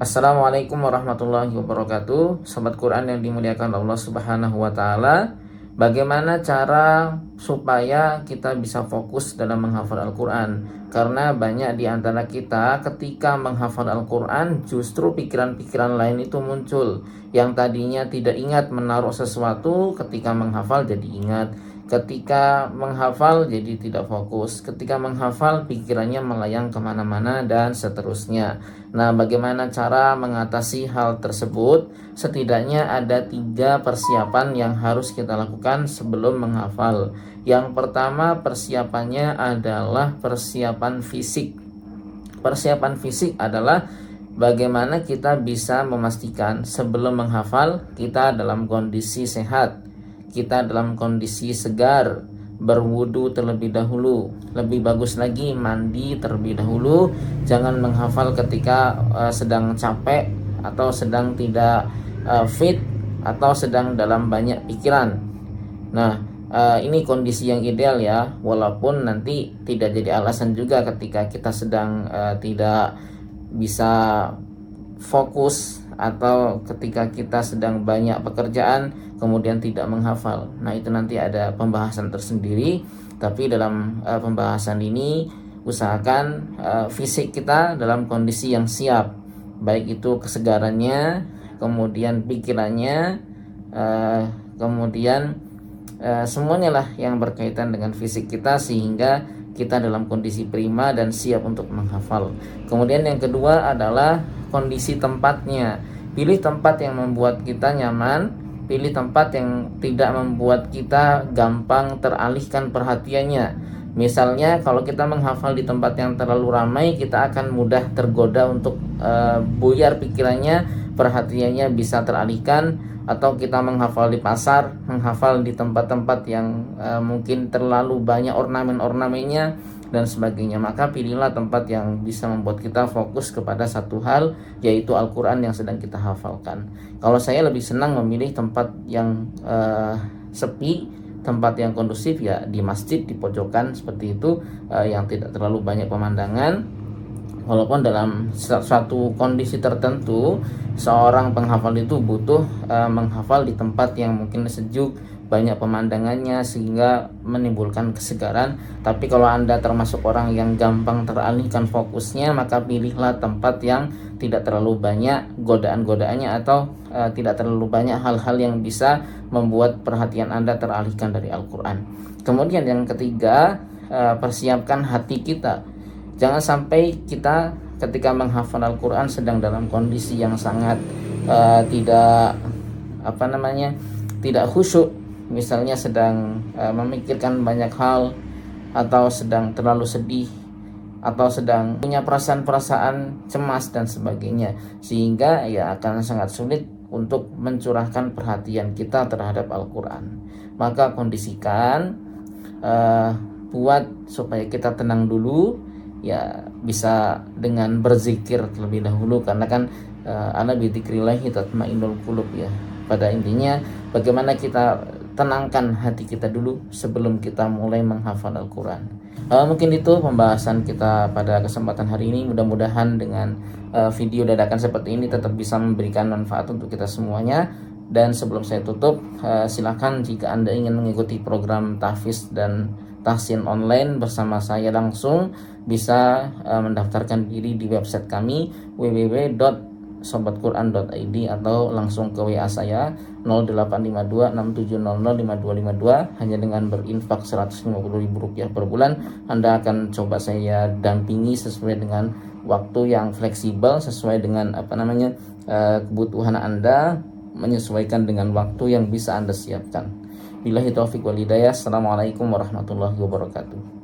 Assalamualaikum warahmatullahi wabarakatuh. Sobat Quran yang dimuliakan Allah Subhanahu wa taala. Bagaimana cara supaya kita bisa fokus dalam menghafal Al-Qur'an? Karena banyak di antara kita ketika menghafal Al-Qur'an justru pikiran-pikiran lain itu muncul. Yang tadinya tidak ingat menaruh sesuatu, ketika menghafal jadi ingat. Ketika menghafal jadi tidak fokus. Ketika menghafal pikirannya melayang kemana-mana dan seterusnya. Nah, bagaimana cara mengatasi hal tersebut? Setidaknya ada 3 persiapan yang harus kita lakukan sebelum menghafal. Yang pertama, persiapannya adalah persiapan fisik. Persiapan fisik adalah bagaimana kita bisa memastikan sebelum menghafal kita dalam kondisi sehat, kita dalam kondisi segar, berwudu terlebih dahulu. Lebih bagus lagi mandi terlebih dahulu. Jangan menghafal ketika sedang capek atau sedang tidak fit atau sedang dalam banyak pikiran. Nah, ini kondisi yang ideal ya, walaupun nanti tidak jadi alasan juga ketika kita sedang tidak bisa fokus atau ketika kita sedang banyak pekerjaan kemudian tidak menghafal. Nah, itu nanti ada pembahasan tersendiri, tapi dalam pembahasan ini usahakan fisik kita dalam kondisi yang siap, baik itu kesegarannya, kemudian pikirannya, kemudian semuanya lah yang berkaitan dengan fisik kita sehingga kita dalam kondisi prima dan siap untuk menghafal. Kemudian yang kedua adalah kondisi tempatnya. Pilih tempat yang membuat kita nyaman, pilih tempat yang tidak membuat kita gampang teralihkan perhatiannya. Misalnya kalau kita menghafal di tempat yang terlalu ramai, kita akan mudah tergoda untuk buyar pikirannya, perhatiannya bisa teralihkan. Atau kita menghafal di pasar, menghafal di tempat-tempat yang mungkin terlalu banyak ornamen-ornamennya dan sebagainya. Maka pilihlah tempat yang bisa membuat kita fokus kepada satu hal, yaitu Al-Quran yang sedang kita hafalkan. Kalau saya lebih senang memilih tempat yang sepi, tempat yang kondusif, ya di masjid, di pojokan seperti itu, yang tidak terlalu banyak pemandangan. Walaupun dalam suatu kondisi tertentu seorang penghafal itu butuh menghafal di tempat yang mungkin sejuk, banyak pemandangannya sehingga menimbulkan kesegaran. Tapi kalau Anda termasuk orang yang gampang teralihkan fokusnya, maka pilihlah tempat yang tidak terlalu banyak godaan-godaannya atau tidak terlalu banyak hal-hal yang bisa membuat perhatian Anda teralihkan dari Al-Quran. Kemudian yang ketiga, persiapkan hati kita. Jangan sampai kita ketika menghafal Al-Quran sedang dalam kondisi yang sangat tidak khusyuk. Misalnya sedang memikirkan banyak hal, atau sedang terlalu sedih, atau sedang punya perasaan-perasaan cemas dan sebagainya, sehingga ya akan sangat sulit untuk mencurahkan perhatian kita terhadap Al-Quran. Maka kondisikan, buat supaya kita tenang dulu. Ya bisa dengan berzikir terlebih dahulu, karena kan ala bi dzikrillah tatmainnul qulub ya. Pada intinya bagaimana kita tenangkan hati kita dulu sebelum kita mulai menghafal Al-Quran. Mungkin itu pembahasan kita pada kesempatan hari ini. Mudah-mudahan dengan video dadakan seperti ini tetap bisa memberikan manfaat untuk kita semuanya. Dan sebelum saya tutup, silakan jika Anda ingin mengikuti program tahfiz dan tahsin online bersama saya langsung, bisa mendaftarkan diri di website kami www.sobatquran.id atau langsung ke WA saya 085267005252. Hanya dengan berinfak Rp150.000 per bulan, Anda akan coba saya dampingi sesuai dengan waktu yang fleksibel, sesuai dengan kebutuhan Anda, menyesuaikan dengan waktu yang bisa Anda siapkan. Billahi taufiq wal hidayah. Assalamualaikum warahmatullahi wabarakatuh.